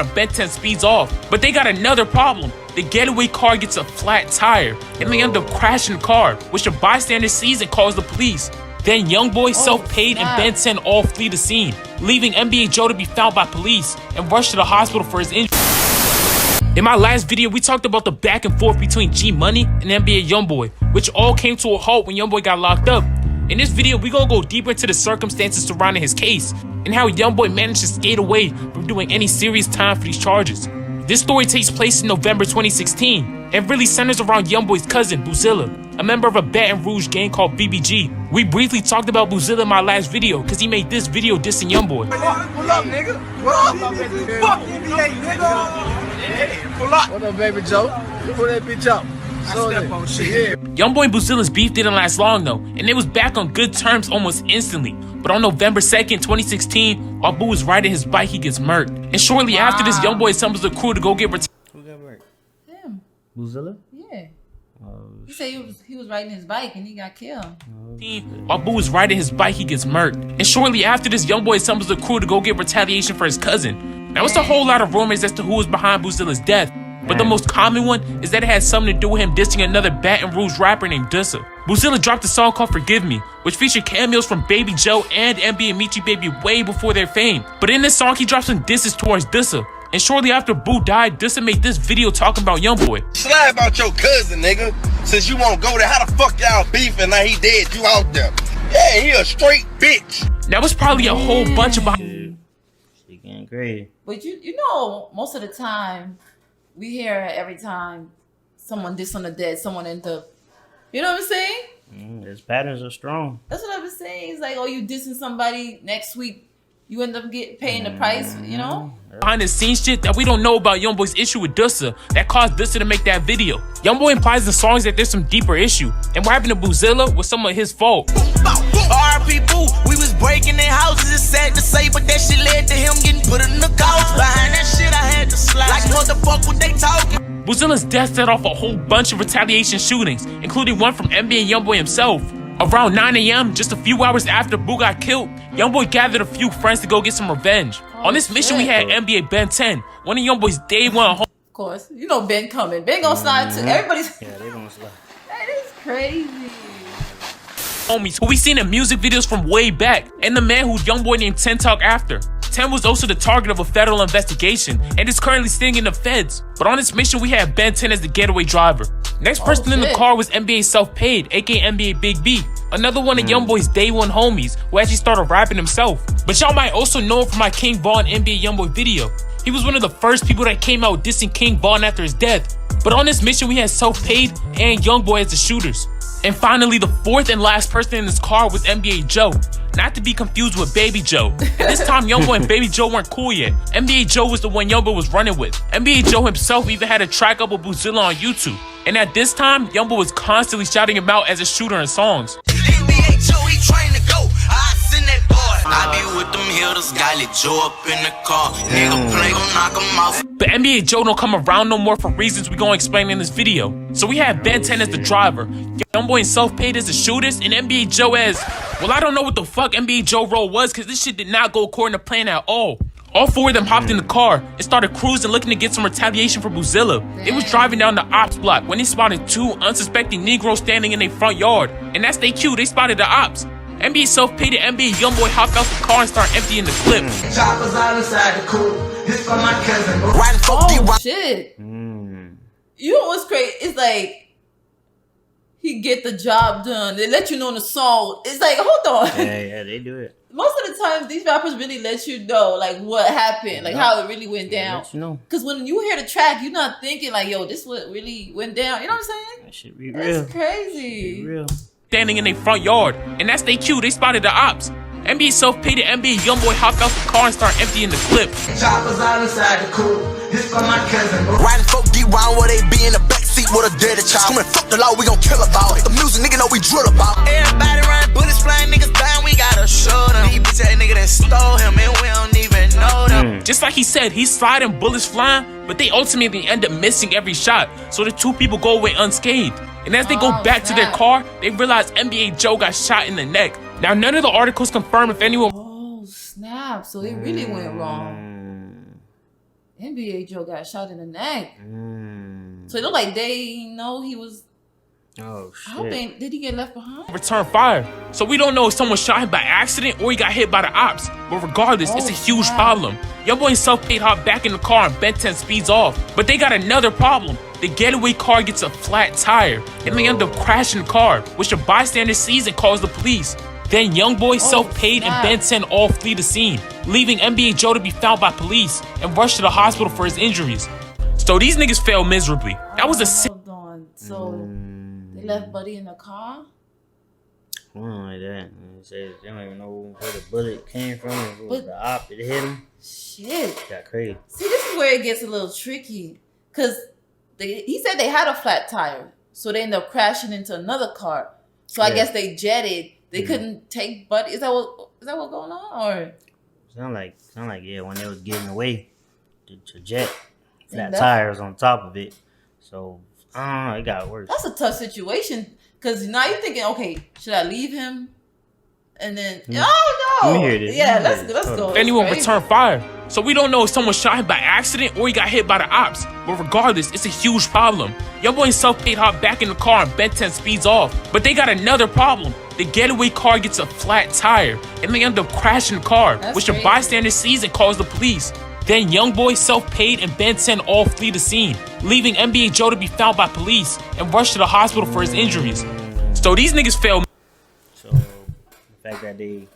Ben 10 speeds off. But they got another problem. The getaway car gets a flat tire, and they end up crashing the car, which a bystander sees and calls the police. Then YoungBoy, Self-Paid, and Ben 10 all flee the scene, leaving NBA Joe to be found by police and rushed to the hospital for his injury. In my last video, we talked about the back and forth between G Money and NBA YoungBoy, which all came to a halt when YoungBoy got locked up. In this video, we gonna go deeper into the circumstances surrounding his case and how YoungBoy managed to skate away from doing any serious time for these charges. This story takes place in November 2016 and really centers around YoungBoy's cousin, Boozilla, a member of a Baton Rouge gang called BBG. We briefly talked about Boozilla in my last video because he made this video dissing YoungBoy. Pull up, nigga. What up, fuck NBA, nigga. Pull up. What up, baby Joe? Pull that bitch up. YoungBoy and Boozilla's beef didn't last long though, and they was back on good terms almost instantly. But on November 2nd, 2016, while Boo was riding his bike, he gets murked. And shortly after this, YoungBoy assembles the crew to go get Who got murked? Him. Boozilla? Yeah. He said he was riding his bike and he got killed. While Boo was riding his bike, he gets murked. And shortly after this, YoungBoy assembles the crew to go get retaliation for his cousin. Now, it's a whole lot of rumors as to who was behind Boozilla's death. But the most common one is that it had something to do with him dissing another Baton Rouge rapper named Dissa. Boozilla dropped a song called Forgive Me, which featured cameos from Baby Joe and NBA and Michi Baby way before their fame. But in this song, he dropped some disses towards Dissa. And shortly after Boo died, Dissa made this video talking about YoungBoy. Slide about your cousin, nigga. Since you won't go there, how the fuck y'all beefing? Now he dead, you out there. Yeah, he a straight bitch. Now, it's probably a whole bunch of She getting great. But you know, most of the time, we hear every time someone diss on the dead, someone end up, you know what I'm saying? His patterns are strong. That's what I was saying. It's like, oh, you dissing somebody, next week you end up paying the price, you know? behind the scenes shit that we don't know about YoungBoy's issue with Dissa that caused Dissa to make that video. YoungBoy implies in the songs that there's some deeper issue, and what happened to Boozilla was some of his fault. R.P. Boo, we was breaking in houses, it's sad to say, but that shit led to him getting put in the couch. Behind that shit, I had to slide. Like, what the fuck were they talking? Boozilla's death set off a whole bunch of retaliation shootings, including one from NBA YoungBoy himself. Around 9 a.m., just a few hours after Boo got killed, YoungBoy gathered a few friends to go get some revenge. On this mission, we had NBA Ben 10, one of YoungBoy's day one home. Of course, you know Ben coming. Ben gonna slide too. Everybody's. Yeah, they gonna slide. That is crazy. Homies who we seen in music videos from way back, and the man who YoungBoy named 10 talk after. 10 was also the target of a federal investigation and is currently staying in the feds. But on this mission, we had Ben 10 as the getaway driver. Next person in the car was NBA Self-Paid, aka NBA Big B, another one of YoungBoy's day one homies who actually started rapping himself. But y'all might also know him from my King Von NBA YoungBoy video. He was one of the first people that came out dissing King Von after his death. But on this mission, we had Self-Paid and YoungBoy as the shooters. And finally, the fourth and last person in this car was NBA Joe. Not to be confused with Baby Joe. At this time, YoungBoy and Baby Joe weren't cool yet. NBA Joe was the one YoungBoy was running with. NBA Joe himself even had a track up with Boozilla on YouTube. And at this time, YoungBoy was constantly shouting him out as a shooter in songs. NBA Joe, he trying to go. I send that boy. I be with them hitters, got it Joe up in the car. Nigga play, gon' knock him off. But NBA Joe don't come around no more for reasons we gonna explain in this video. So we have Ben 10 as the driver, YoungBoy and Self-Paid as the shooters, and NBA Joe as, well, I don't know what the fuck NBA Joe role was because this shit did not go according to plan at all. All four of them hopped in the car and started cruising looking to get some retaliation for Boozilla. They was driving down the ops block when they spotted two unsuspecting Negroes standing in their front yard. And that's their cue, they spotted the ops. NBA Self-Paid and NBA YoungBoy hopped out the car and started emptying the clip. Choppers all inside the coupe. This for my cousin. Oh shit. You know what's crazy? It's like he get the job done. They let you know in the song. It's like, hold on. Yeah, they do it. Most of the time, these rappers really let you know, like, what happened, like, how it really went down. Let you know. Because when you hear the track, you're not thinking, like, yo, this what really went down. You know what I'm saying? That shit be real. That's crazy. Be real. Standing in their front yard, and that's their cue, they spotted the ops. NBA Self-Paid and NBA YoungBoy hopped out the car and started emptying the clip. Choppers all inside the coupe. This for my cousin. Riding folk deep round where they be in the backseat with a dirty child. Coming fuck the law, we gon' kill about it. The music nigga know we drill about. Everybody run bullets flying, niggas dying, we gotta show them. These bitch ass nigga that stole him and we don't even know them. Just like he said, he's sliding, bullets flying, but they ultimately end up missing every shot, so the two people go away unscathed. And as they go back to their car, they realize NBA Joe got shot in the neck. Now, none of the articles confirm if anyone... Oh, snap. So it really went wrong. NBA Joe got shot in the neck. So it looked like they know he was. Oh I hope shit. did he get left behind? Return fire. So we don't know if someone shot him by accident or he got hit by the ops. But regardless, it's a huge problem. YoungBoy himself paid hop back in the car and bent 10 speeds off. But they got another problem. The getaway car gets a flat tire and they end up crashing the car, which a bystander sees and calls the police. Then YoungBoy self-paid and Ben 10 all flee the scene, leaving NBA Joe to be found by police and rushed to the hospital for his injuries. So these niggas failed miserably. That was a sick. Hold on. So they left Buddy in the car? Something like that. It says they don't even know where the bullet came from. If it was the op that hit him. Shit. Got crazy. See, this is where it gets a little tricky. Because he said they had a flat tire. So they ended up crashing into another car. So I guess they jetted. They couldn't take Buddy. Is that what going on? Or Sound like yeah, when they was getting away, the jet, flat tires on top of it. So it got worse. that's a tough situation. Because now you're thinking, okay, should I leave him? And then, oh no! Let me hear this. Yeah, Let me let's hear this. go. If anyone returned fire. So we don't know if someone shot him by accident or he got hit by the ops. But regardless, it's a huge problem. YoungBoy himself paid hop back in the car and bent 10 speeds off. But they got another problem. The getaway car gets a flat tire and they end up crashing the car, which a bystander sees and calls the police. Then YoungBoy self-paid and Ben 10 all flee the scene, leaving NBA Joe to be found by police and rushed to the hospital for his injuries. So these niggas failed. So the fact that they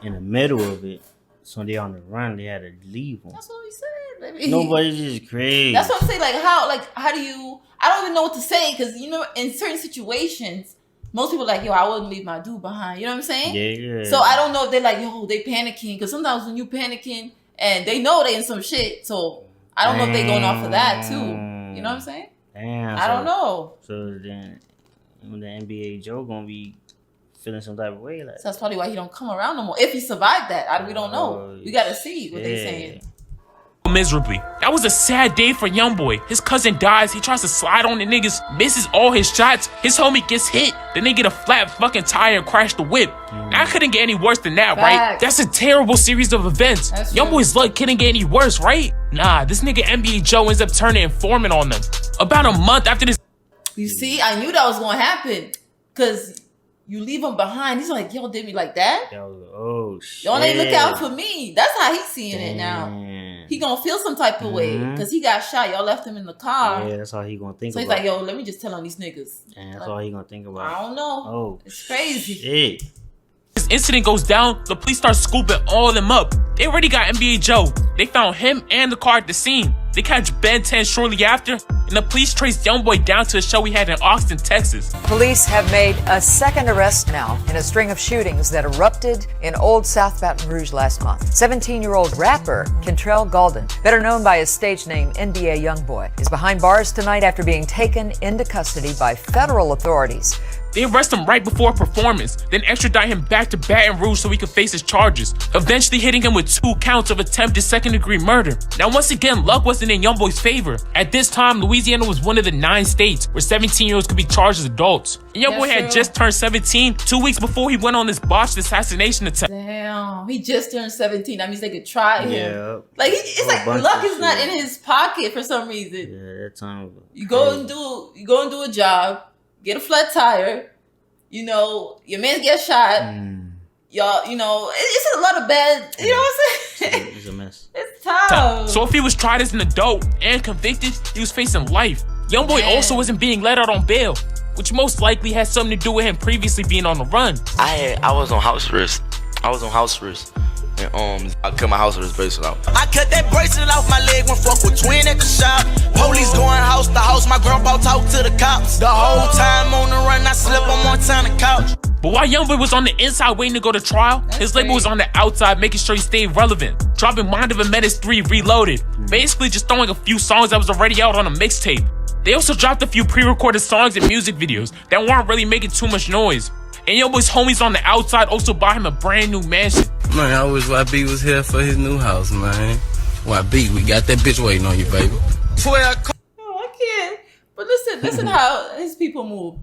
in the middle of it, so they on the run, they had to leave them. That's what we said, baby. Nobody's just crazy. That's what I'm saying. How do you? I don't even know what to say because in certain situations, most people are like, yo, I wouldn't leave my dude behind. You know what I'm saying? Yeah. So I don't know if they're like, yo, they panicking because sometimes when you panicking and they know they in some shit, so I don't know if they going off of that too. You know what I'm saying? Damn. I don't know. So then, when the NBA Joe gonna be feeling some type of way, like So that's probably why he don't come around no more. If he survived that, we don't know. We gotta see what they saying. Miserably. That was a sad day for YoungBoy. His cousin dies, he tries to slide on the niggas, misses all his shots, his homie gets hit, then they get a flat fucking tire and crash the whip. Now, I couldn't get any worse than that, right? That's a terrible series of events. YoungBoy's luck couldn't get any worse, right? Nah, this nigga NBA Joe ends up turning informant on them. About a month after this. You see, I knew that was gonna happen. Cause you leave him behind. He's like, yo, did me like that? Oh shit. Y'all ain't look out for me. That's how he's seeing it now. He gonna feel some type of way because he got shot. Y'all left him in the car. Yeah, that's how he gonna think so about. So he's like, yo, let me just tell on these niggas. And that's all he gonna think about. I don't know. Oh, it's crazy. Shit. This incident goes down, the police start scooping all of them up. They already got NBA Joe. They found him and the car at the scene. They catch Ben 10 shortly after, and the police trace YoungBoy down to a show he had in Austin, Texas. Police have made a second arrest now in a string of shootings that erupted in Old South Baton Rouge last month. 17-year-old rapper Kentrell Golden, better known by his stage name NBA YoungBoy, is behind bars tonight after being taken into custody by federal authorities. They arrest him right before a performance, then extradite him back to Baton Rouge so he could face his charges, eventually hitting him with 2 counts of attempted second-degree murder. Now, once again, luck wasn't in YoungBoy's favor. At this time, Louisiana was one of the 9 states where 17-year-olds could be charged as adults. And YoungBoy had just turned 17 2 weeks before he went on this botched assassination attempt. Damn, he just turned 17. That means they could try him. Yeah. Like, it's like luck is not in his pocket for some reason. Yeah, that time. You go and do a job, get a flat tire, your man gets shot. Y'all, it's a lot of bad, you know what I'm saying? It's a mess. It's tough. So if he was tried as an adult and convicted, he was facing life. YoungBoy also wasn't being let out on bail, which most likely had something to do with him previously being on the run. I was on house arrest. And I cut my house arrest bracelet out. I cut that bracelet off my leg when fuck with twin at the shop. Police going house to house, my grandpa talk to the cops. The whole time on the run, I slept on one time the couch. But while YoungBoy was on the inside waiting to go to trial, his label was on the outside making sure he stayed relevant, dropping Mind of a Menace 3 Reloaded, basically just throwing a few songs that was already out on a mixtape. They also dropped a few pre-recorded songs and music videos that weren't really making too much noise. And YoungBoy's homies on the outside also bought him a brand new mansion. Man, I wish YB was here for his new house, man. YB, we got that bitch waiting on you, baby. I can't. But listen how his people move.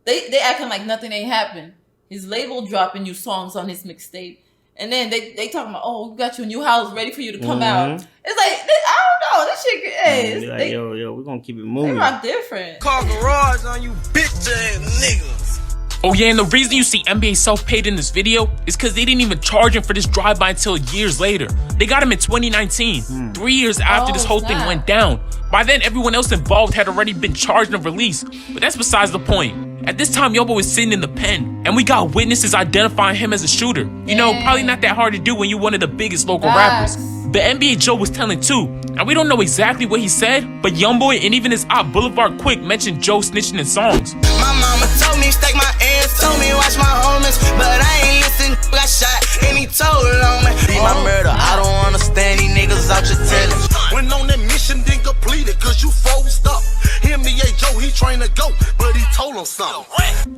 They acting like nothing ain't happened. His label dropping new songs on his mixtape. And then they talking about, oh, we got you a new house ready for you to come out. It's like, I don't know. This shit, hey, like, yo, we're gonna keep it moving. They rock different. Call garage on you bitch ass niggas. Oh yeah, and the reason you see NBA self-paid in this video is because they didn't even charge him for this drive-by until years later. They got him in 2019, 3 years after this whole thing went down. By then, everyone else involved had already been charged and released, but that's besides the point. At this time, Youngboy was sitting in the pen, and we got witnesses identifying him as a shooter. You know, probably not that hard to do when you're one of the biggest local rappers. But NBA Joe was telling too, and we don't know exactly what he said, but Youngboy and even his op Boulevard Quick mentioned Joe snitching in songs. My mama told me stake my ass, told me watch my homies, but I ain't listen, got shot, and he told on me. Be my murder, I don't understand these niggas out your telling. When on that mission, then completed, cause you froze up. NBA Joe, he trained to go, but he told him something.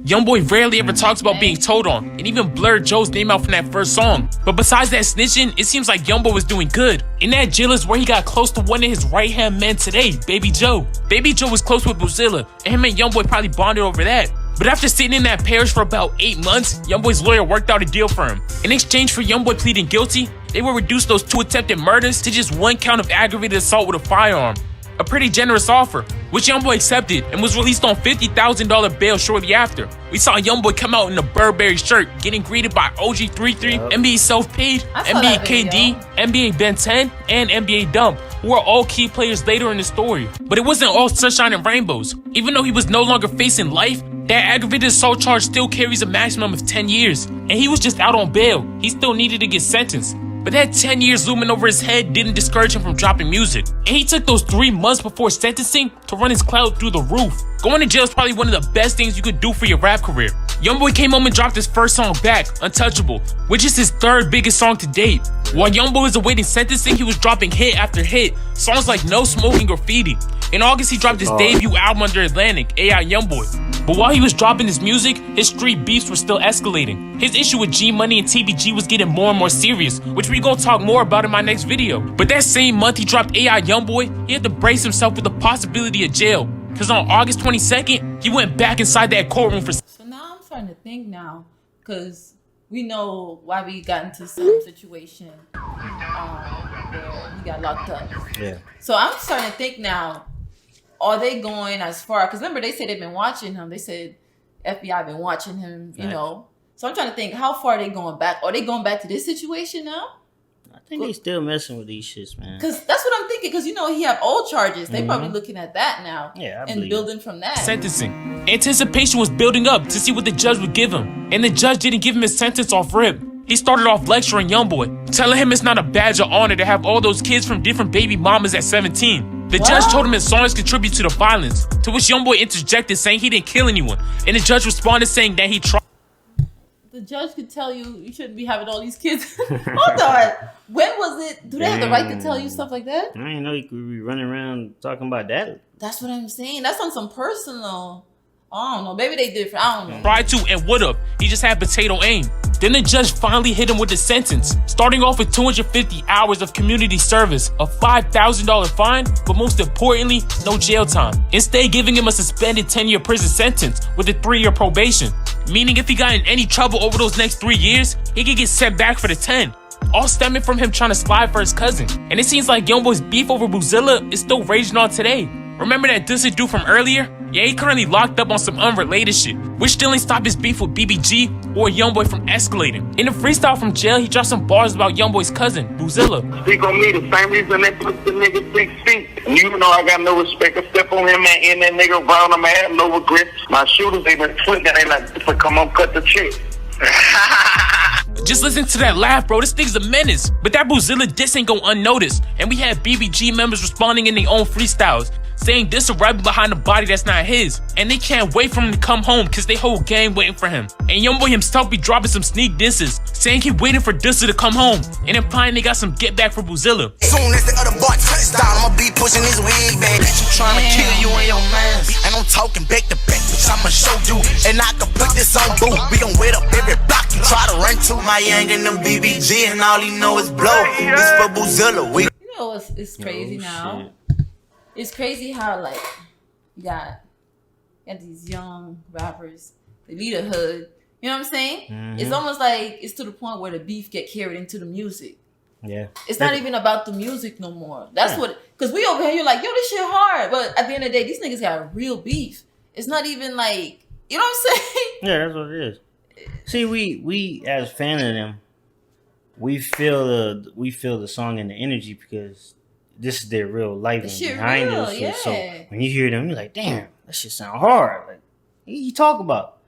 Youngboy rarely ever talks about being told on, and even blurred Joe's name out from that first song. But besides that snitching, it seems like Youngboy was doing good. In that jail is where he got close to one of his right-hand men today, Baby Joe. Baby Joe was close with Boozilla, and him and Youngboy probably bonded over that. But after sitting in that parish for about 8 months, Youngboy's lawyer worked out a deal for him. In exchange for Youngboy pleading guilty, they will reduce those 2 attempted murders to just 1 count of aggravated assault with a firearm. A pretty generous offer, which Youngboy accepted and was released on $50,000 bail shortly after. We saw Youngboy come out in a Burberry shirt, getting greeted by OG33, NBA Self-Paid, NBA KD, NBA Ben 10, and NBA Dump, who are all key players later in the story. But it wasn't all sunshine and rainbows. Even though he was no longer facing life, that aggravated assault charge still carries a maximum of 10 years, and he was just out on bail. He still needed to get sentenced. But that 10 years looming over his head didn't discourage him from dropping music. And he took those 3 months before sentencing to run his clout through the roof. Going to jail is probably one of the best things you could do for your rap career. Youngboy came home and dropped his first song back, Untouchable, which is his 3rd biggest song to date. While Youngboy was awaiting sentencing, he was dropping hit after hit, songs like No Smoking Graffiti. In August, he dropped his debut album under Atlantic, AI Youngboy. But while he was dropping his music, his street beefs were still escalating. His issue with G Money and TBG was getting more and more serious, which we gonna talk more about in my next video. But that same month he dropped AI Youngboy, he had to brace himself with the possibility of jail. Cause on August 22nd, he went back inside that courtroom for... So now I'm starting to think now, cause we know why we got into some situation where he got locked up. Yeah. So I'm starting to think now, are they going as far? Because remember, they said they've been watching him. They said FBI been watching him, you know. So I'm trying to think, how far are they going back? Are they going back to this situation now? I think they still messing with these shits, man. Because that's what I'm thinking. Because, you know, he have old charges. They probably looking at that now. Yeah, I and believe building from that. sentencing. Anticipation was building up to see what the judge would give him. And the judge didn't give him his sentence off rip. He started off lecturing Youngboy, telling him it's not a badge of honor to have all those kids from different baby mamas at 17. The judge told him his songs contribute to the violence, to which Youngboy interjected saying he didn't kill anyone, and the judge responded saying that he tried. The judge could tell you shouldn't be having all these kids. Hold on. When was it? Do they have the right to tell you stuff like that? I didn't know you could be running around talking about that. That's what I'm saying. That's on some personal. I don't know. Maybe they different. I don't know. Tried to and would have. He just had potato aim. Then the judge finally hit him with the sentence, starting off with 250 hours of community service, a $5,000 fine, but most importantly, no jail time. Instead, giving him a suspended 10-year prison sentence with a 3-year probation. Meaning if he got in any trouble over those next 3 years, he could get sent back for the 10. All stemming from him trying to slide for his cousin. And it seems like Youngboy's beef over Boozilla is still raging on today. Remember that Dusty dude from earlier? Yeah, he currently locked up on some unrelated shit, which still ain't stopped his beef with BBG or Youngboy from Escalating. In a freestyle from jail, he dropped some bars about Youngboy's cousin, Boozilla. Speak on me the same reason they put the nigga 6 feet. You know I got no respect. I step on him and that nigga around him, I have no regrets. My shooters, they been tweaking, they like, come on, cut the chick. Just listen to that laugh, bro. This thing's a menace. But that Boozilla diss ain't go unnoticed, and we had BBG members responding in their own freestyles, saying this is right behind the body that's not his, and they can't wait for him to come home cause they whole gang waiting for him. And Youngboy himself be dropping some sneak disses, saying he waiting for Dusty to come home, and implying they got some get back for Boozilla. Soon as the other boy touchdown, I'ma be pushing his wig, baby. Bitch, you tryna kill you and your man. And I'm talking back to back, bitch, I'ma show you. And I can put this on boo. We gon' wait up every block. You try to run to my young and them BBG, and all he know is blow. This for Boozilla. You know it's crazy now. Shit. It's crazy how, like, you got these young rappers, they lead a hood, You know what I'm saying? Mm-hmm. It's almost like it's to the point where the beef get carried into the music. Yeah. It's not even about the music no more. That's what, because we over here, you're like, yo, this shit hard. But at the end of the day, these niggas got real beef. It's not even like, you know what I'm saying? Yeah, that's what it is. See, we as fans of them, we feel the song and the energy because this is their real life and shit behind real, this shit. yeah. So when you hear them, you're like, damn, that shit sound hard. Like, what you talk about?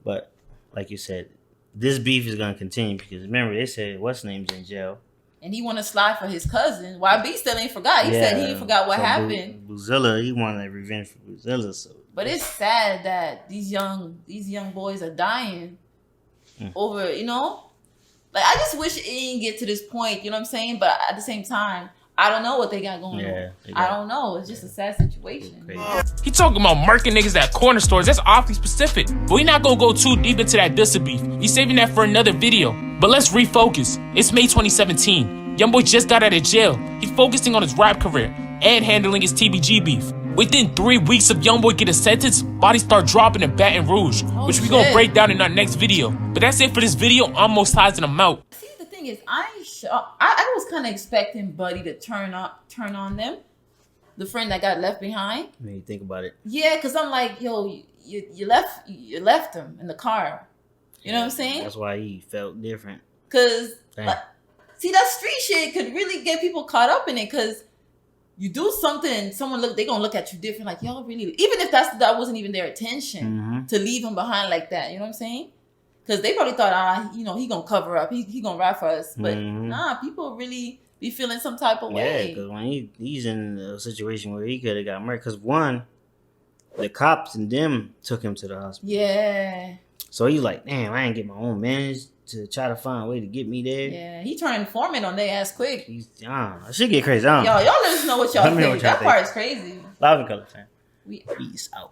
But like you said, this beef is gonna continue because remember they said what's name's in jail. And he want to slide for his cousin. YB still ain't forgot. He said he ain't forgot what happened. Boozilla, he wanted revenge for Boozilla. So, but it's sad that these young boys are dying over, you know? Like, I just wish it didn't get to this point, you know what I'm saying? But at the same time, I don't know what they got going on. I don't know. It's just a sad situation. He talking about murking niggas at corner stores. That's awfully specific. But we not gonna go too deep into that Dissa beef. He's saving that for another video. But let's refocus. It's May 2017. Youngboy just got out of jail. He's focusing on his rap career and handling his TBG beef. Within 3 weeks of Youngboy getting sentenced, bodies start dropping in Baton Rouge, which we gonna break down in our next video. But that's it for this video. Almost sizing them out. See, the thing is, I was kind of expecting Buddy to turn on them, the friend that got left behind. when you think about it, Yeah, because I'm like, yo, you left him in the car. You know what I'm saying? that's why he felt different. Because, see, that street shit could really get people caught up in it. Because you do something, and they gonna look at you different. Like, y'all really, even if that wasn't even their intention to leave him behind like that. You know what I'm saying? Because they probably thought, he gonna cover up. He gonna rap for us. But nah, people really be feeling some type of way. Yeah, because when he's in a situation where he could have got murdered. Because one, the cops and them took him to the hospital. Yeah. So he's like, damn, I ain't get my own manage to try to find a way to get me there. Yeah, he turned informant on their ass quick. I should get crazy. I don't know. Y'all let us know what y'all think. That part is crazy. Loud and color, fam. We Peace out.